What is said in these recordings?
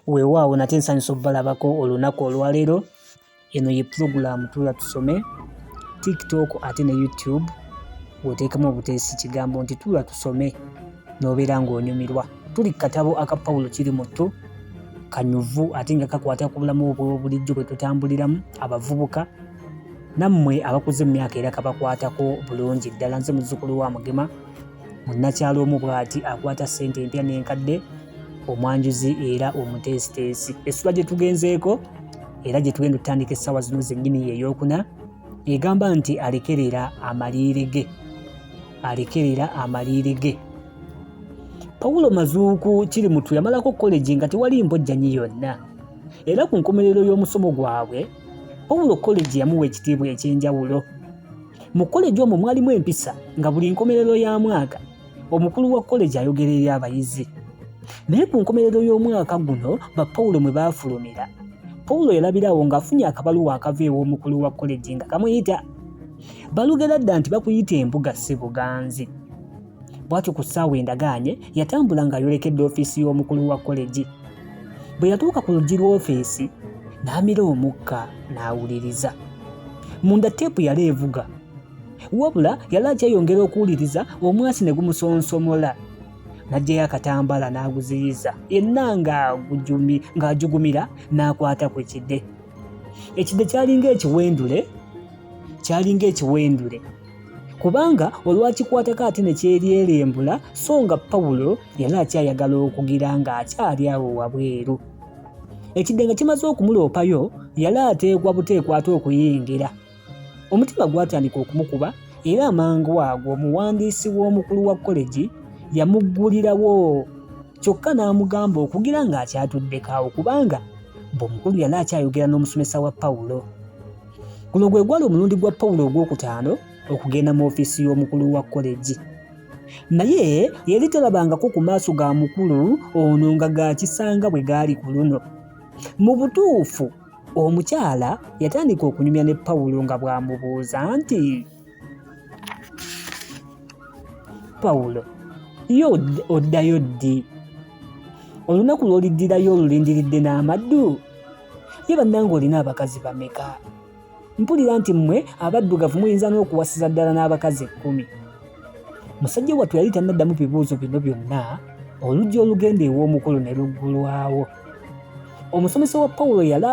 Weewaawo nate nsanyusa obbalabako olunaku olwaleero. Eno ye program Tuula Tusome, TikTok ate ne YouTube. Bw'oteekamu obuteesi kigambo nti Tuula Tusome n'obeera ng'onyumirwa. Tuli katabo aka Pawulo Kirimuttu, kanyuvu ate nga kakwata ku bulamu obw'obulijjo bwe tutambuliramu, abavubuka nammwe abakuze mu myaka era kabakwatako bulungi ddala. Nze muzzukulu wa Mugema, munnakyalo omu bw'ati akwata ssente empya n'enkadde, omwanjuzi era omuteesiteesi. Essula gye tugenzeeko era gye tugenda tutandika essaawa zino zennyini y'eyokuna egamba nti alekerera amaliire ge. Alekerera amaliire ge. Pawulo Mazuuku Kirimuttu yamalako college nga tewali mbojjanyi yonna, era ku nkomerero y'omusomo gwabwe Pawulo college yamuwa ekitiibwa ekyenjawulo. Mu college omwo mwalimu empisa nga buli nkomerero ya mwaka omukulu wa college ayogera eri abayizi. Naye ku nkomerero y'omwaka guno ba Pawulo mwe baafulumira, Pawulo yalabirawo ng'afunye akabaluwa akava ew'omukulu wa college nga kamuyita. Balugera dda nti bakuyita embuga ssebuganzi. Bw'atyo ku ssaawa endagaanye yatambula ng'ayolekedde ofiisi y'omukulu wa college. Bwe yatuuka ku luggi lw'ofiisi n'amira omukka n'awuliriza. Munda teepu yali evuga, wabula yali akyeyongera okuwuliriza omwasi ne gumusonsomola. N'aggyayo akatambaala n'aguziyiza, yenna ng'ajugumira n'akwata ku ekidde. Ekidde kyalinga ekiwendule kubanga olwakikwatako ate ne kyeryerembula, so nga Pawulo yali akyayagala okugira ng'akyali awo wabweru. Ekidde nga kimaze okumuloopayo yali ateekwa buteekwa ate okuyingira. Omutima gwatandika okumukuba era amangu ago omuwandiisi w'omukulu wa college yamuggulirawo, kyokka n'amugamba okugira ng'akyatuddekaawo kubanga omukulu yali akyayogera n'omusomesa wa Pawulo. Guno gwe gwali omulundi gwa Pawulo ogwokutaano okugenda mu ofiisi y'omukulu wa college. Naye yali talabangako ku maaso ga mukulu ono nga gakisanga bwe gaali ku luno. Mu butuufu omukyala yatandika okunyumya ne Pawulo nga bw'amubuuza nti, Pawulo, yo oddayo ddi? Olunaku lw'oliddirayo olulindiridde n'amaddu? Ye bannange olina abakazi bameka? Mpulira nti mmwe abaddugavu muyinza n'okuwasiza ddala n'abakazi 10. Musajja wattu yali tannaddamu bibuuzo bino byonna, oluggi olugenda ew'omukulu ne luggulwawo. Omusomesa wa Pawulo yali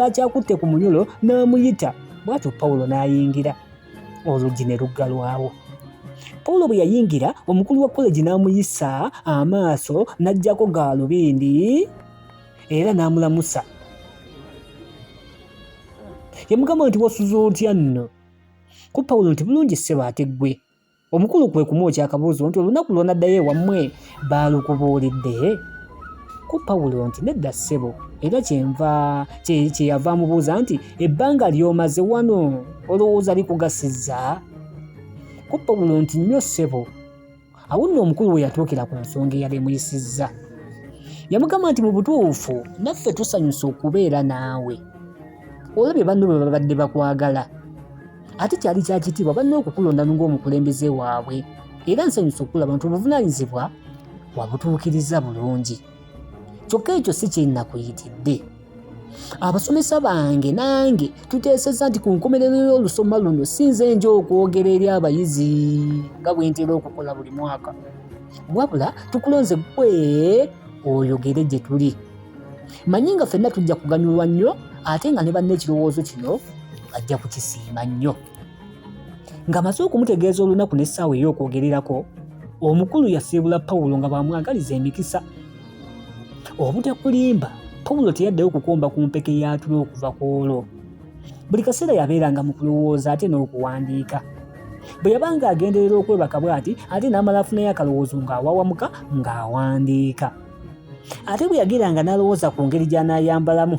akyakutte ku munyolo n'amuyita, bw'atyo Pawulo n'ayingira, oluggi ne luggalwawo. Pawulo bwe yayingira, omukulu wa college n'amuyisa amaaso n'aggyako gaalubindi era n'amulamusa. Yamugamba nti wasuza otya nno? Ku Pawulo nti bulungi ssebo ate ggwe. Omukulu kwe kumwokya akabuuzo nti olunaku lw'onaddayo ewammwe baalukubuulidde? Ku Pawulo nti nedda ssebo, era kyeyava amubuuza nti ebbanga ly'omaze wano olowooza likugasizza? Ku Pawulo nti nnyo ssebo. Awo nno omukulu we yatuukira ku nsonga eyali emuyisizza. Yamugamba nti mu butuufu naffe tusanyusa okubeera naawe. Olabye banno bwe babadde bakwagala. Ate kyali kya kitiibwa banno okukulonda ng'omukulembeze waabwe. Era nsanyusa okulaba nti obuvunaanyizibwa wabutuukiriza bulungi. Kyokka ekyo si kye nnakuyitidde. Abasomesa bange nange tuteesezza nti ku nkomerero y'olusoma luno sinze nja okwogera eri abayizi nga bwe ntera okukola buli mwaka. Wabula tukulonze ggwe oyogere gye tuli. Manyi nga ffenna tujja kuganyulwa nnyo ate nga ne banne ekirowoozo kino bajja kukisiima nnyo. Ng'amaze okumutegeeza olunaku n'essaawa ey'okwogererako, omukulu yasiibula Pawulo nga bw'amwagaliza emikisa. Obutakulimba, Pawulo teyaddayo kukomba ku mpeke y'atulo okuva ku olwo. Buli kaseera yabeeranga mu kulowooza ate n'okuwandiika. Bwe yabanga agenderera okwebaka bw'ati ate n'amala afunayo akalowoozo ng'awawamuka ng'awandiika. Ate bwe yageranga n'alowooza ku ngeri gy'anaayambalamu,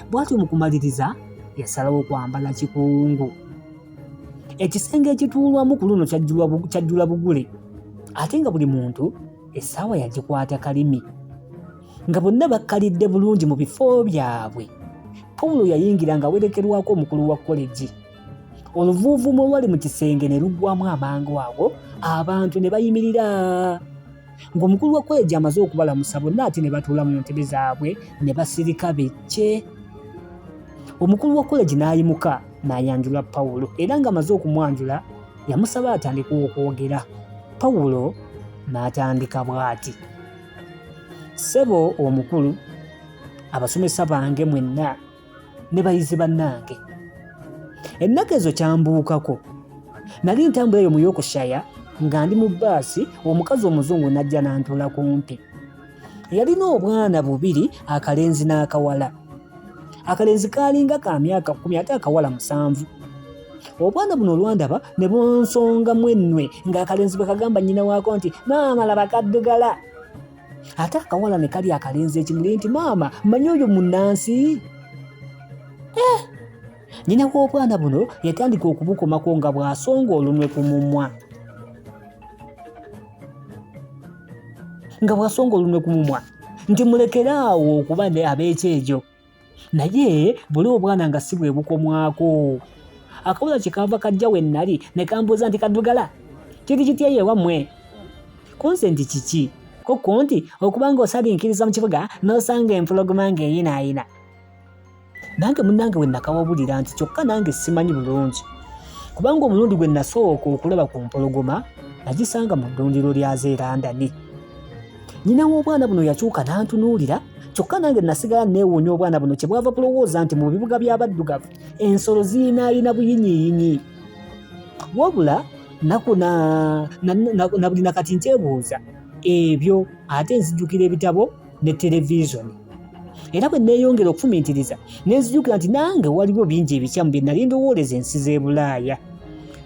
bw'atyo mu kumaliriza yasalawo kwambala kikungu. Ekisenge ekituulwamu ku luno kyajjula bugule, ate nga buli muntu essaawa yagikwata kalimi. Nga bonna bakkalidde bulungi mu bifo byabwe, Pawulo yayingira ng'awerekerwako omukulu wa college. Oluvuuvuumu olwali mu kisenge ne luggwamu amangu ago, abantu ne bayimirira. ng'omukulu wa kwegi amaze okubalamusa bonna ate ne batuula mu ntebe zaabwe ne basirika becce. Omukulu wa kolegi n'ayimuka n'ayanjula Pawulo era ng'amaze okumwanjula yamusaba atandika okwogera. Pawulo n'atandika bw'ati: "Ssebo omukulu, abasomesa bange mwenna ne bayizi bannange, ennaku ezo kyambuukako. Nali ntambula eyo mu Yorkshire nga ndi mu bbaasi, omukazi omuzungu n'ajja n'antuula kumpi. Yalina obwana bubiri, akalenzi n'akawala. Akalenzi kaalinga ka myaka 10 ate akawala 7. Obwana buno olwandaba ne bonsongamu ennwe ng'akalenzi bwe kagamba nnyina waako nti, 'Maama laba kaddugala.' Ate akawala ne kalya akalenzi ekimuli nti, 'Maama mmanyi oyo munnansi.' Nnyina w'obwana buno yatandika okubukomako nga bw'asonga olunwe ku mumwa. Nti mulekeraawo okuba ab'ekyejo. Naye buli obwana nga si bwe bukomwako. Akawala kye kaava kajja we nnali ne kambuuza nti, 'Kaddugala, kiri kitya ewammwe?' Konse nti kiki? Kokko nti okuba ng'osalinkiriza mu kibuga n'osanga empologoma ng'eyinaayina. Nange munnange we nakawabulira nti kyokka nange simanyi bulungi, kubanga omulundi gwe nasooka okulaba ku mpologoma nagisanga mu ddundiro lya Zeerandani. Nnyina w'obwana buno yakyuka n'antunuulira, kyokka nange nasigala neewuunya obwana buno kye bwava kulowooza nti mu bibuga by'abaddugavu ensolo ziyinaayina buyinyiiyinyi. Wabula naku na buli nakati nteebuuza ebyo ate nzijjukira ebitabo ne televizoni. Era bwe neeyongera okufumiitiriza ne nzijukira nti nange waliwo bingi ebikyamu bye nali ndowooleza ensi z'e Bulaaya.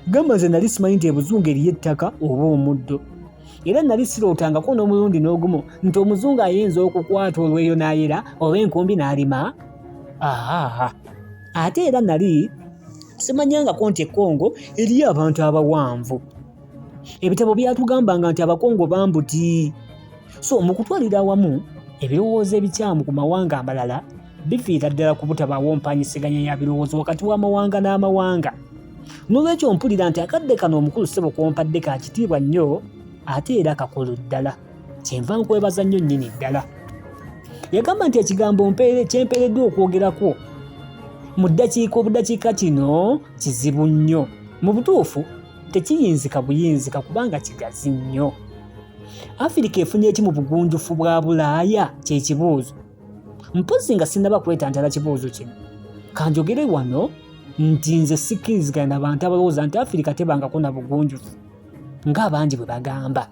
Gamba nze nali simanyi nti ebuzungu eriyo ettaka oba omuddo. Era nali sirootangako n'omulundi n'ogumu nti omuzungu ayinza okukwata olweyo n'ayera oba enkumbi n'alima. Ate era nali simanyangako nti Congo eriyo abantu abawanvu. Ebitabo byatugambanga nti Abakongo bambuti. So mu kutwalira awamu ebirowoozo ebikyamu ku mawanga amalala biviira ddala ku butabaawo mpanyisaganya ya birowoozo wakati w'amawanga n'amawanga. N'olwekyo mpulira nti akadde kano omukulu ssebo kompadde ka kitiibwa nnyo ate era kakulu ddala. Kyenva nkwebaza nnyo nnyini ddala. Yagamba nti ekigambo kyempeereddwa okwogerako mu budakiika kino kizibu nnyo. Mu butuufu tekiyinzika buyinzika kubanga kigazi nnyo. Afirika efunye eki mu bugunjufu bwa Bulaaya kye kibuuzo. Mpozzi nga sinnaba kwetantala kibuuzo kino, kanjogere wano nti nze sikkiriziganya n'abantu abalowooza nti Afirika tebangako na bugunjufu ng'abangi bwe bagamba.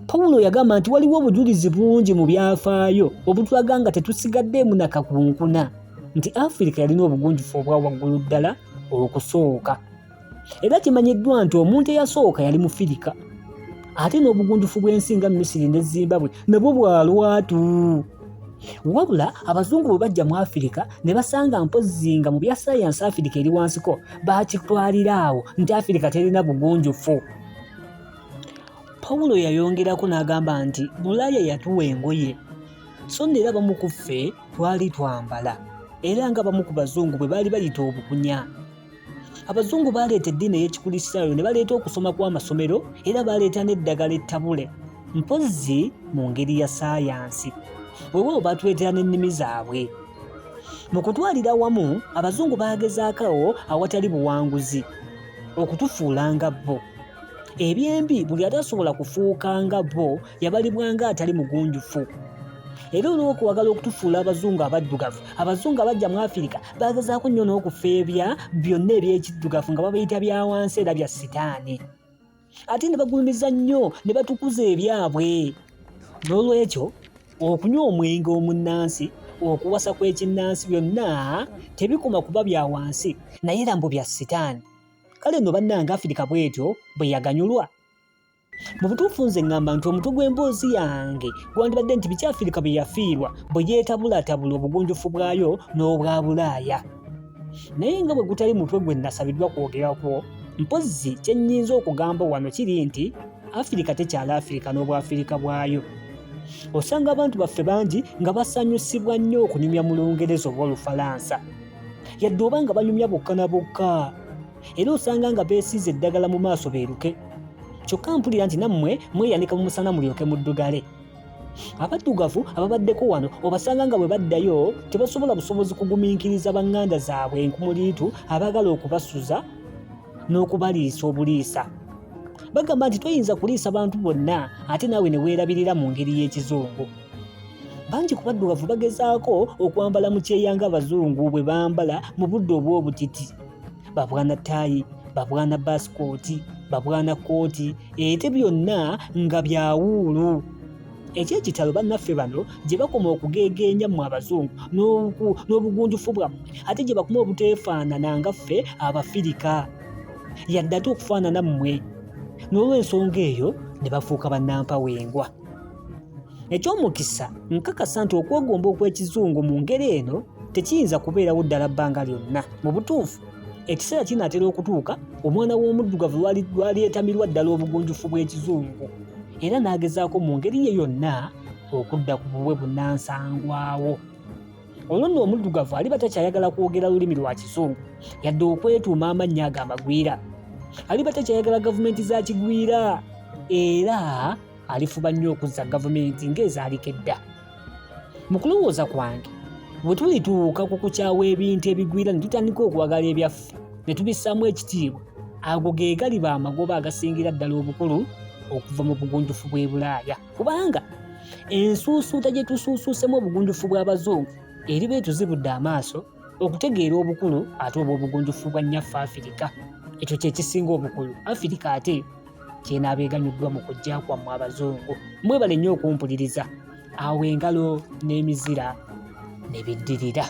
Pawulo yagamba nti waliwo obujulizi bungi mu byafaayo obutulaga nga tetusigaddeemu na kakunkuna nti Afirika yalina obugunjufu obwa waggulu ddala okusooka. Era kimanyiddwa nti omuntu eyasooka yali Mufirika, ate n'obugunjufu bw'ensi nga Misiri ne Zimbabwe nabwo bwa lwatu. Wabula abazungu bwe bajja mu Afirika ne basanga mpozzi nga mu bya sayansi Afirika eri wansiko, baakitwalira awo nti Afirika terina bugunjufu. Pawulo yayongerako n'agamba nti Bulaaya yatuwa engoye, so n'era bamu ku ffe twali twambala, era nga bamu ku bazungu bwe baali bayita obukunya. Abazungu baleeta eddiini ey'Ekikristaayo ne baleeta okusoma kw'amasomero era baleeta n'eddagala ettabule, mpozzi mu ngeri ya saayansi. Weewaawo baatuleetera n'ennimi zaabwe. Mu kutwalira wamu abazungu baagezaako awatali buwanguzi okutufuula nga bo. Ebyembi buli atasobola kufuuka nga bo yabalibwanga atali mugunjufu. Era olw'okuwagala okutufuula abazungu abaddugavu, abazungu abajja mu Afirika baagezaako nnyo n'okufeebya byonna eby'ekiddugavu nga babayita bya wansi era bya sitaani. Ate ne bagulumiza nnyo ne batukuza ebyabwe. N'olwekyo okunywa omwenge omunnansi, okuwasa kw'ekinnansi byonna tebikoma kuba bya wansi naye era mbu bya sitaani. Kale nno bannange Afirika bw'etyo bwe yaganyulwa. Mu butuufu nze ngamba nti omutwe gw'emboozi yange gwandibadde nti biki Afirika bye yafiirwa bwe yeetabulatabula obugunjufu bwayo n'obwa Bulaaya. Naye nga bwe gutali mutwe gwe nasabiddwa kwogerako, mpozzi kye nnyinza okugamba wano kiri nti Afirika tekyali Afirika n'obwafirika bwayo. Osanga abantu baffe bangi nga basanyusibwa nnyo okunyumya mu Lungereza oba Olufalansa, yadde oba nga banyumya bokka na bokka. Era osanga nga beesiize eddagala mu maaso beeruke. kyokka mpulira nti nammwe mweyanika mu musana mulyoke muddugale. Abaddugavu ababaddeko wano obasanga nga bwe baddayo tebasobola busobozi kugumiikiriza baŋŋanda zaabwe enkumuliitu abaagala okubasuza n'okubaliisa obuliisa. Bagamba nti toyinza kuliisa bantu bonna ate naawe ne weerabirira mu ngeri y'ekizungu. Bangi ku baddugavu bagezaako okwambala mu kyeya ng'Abazungu bwe bambala mu budde obw'obutiti. Babwana ttaayi, babwana basikooti, babwana kooti, ate byonna nga bya wuulu. Ekyekitalo bannaffe bano gye bakoma okugeegeenya mu Abazungu n'obugunjufu bwammwe ate gye bakoma obuteefaanana nga ffe Abafirika yadde ate okufaanana mmwe. N'olw'ensonga eyo ne bafuuka bannampawengwa. Eky'omukisa nkakasa nti okwegomba okw'ekizungu mu ngeri eno tekiyinza kubeerawo ddala bbanga lyonna. Mu butuufu ekiseera kinaatera okutuuka omwana w'omuddugavu lwalyettamirwa ddala obugunjufu bw'ekizungu era n'agezaako mu ngeri ye yonna okudda ku bubwe bunnansangwawo. Olwo nno omuddugavu aliba takyayagala kwogera lulimi lwa Kizungu yadde okwetuuma amannya ago amagwira. Aliba takyayagala gavumenti za kigwira era alifuba nnyo okuzza gavumenti ng'ezaaliko edda. Mu kulowooza kwange bwe tulituuka ku kukyawa ebintu ebigwira ne tutandika okuwagala ebyaffe ne tubissaamu ekitiibwa, ago ge galiba amagoba agasingira ddala obukulu okuva mu bugunjufu bw'e Bulaaya. Kubanga ensuusuuta gye tusuusuusemu obugunjufu bw'Abazungu eriba etuzibudde amaaso okutegeera obukulu ate oba obugunjufu bwa nnyaffe Afirika. Ekyo kye kisinga obukulu. Afirika ate ky'enaabeeganyuddwa mu kujja kwammwe Abazungu. Mwebale nnyo okumpuliriza. Awo engalo n'emizira ne biddirira.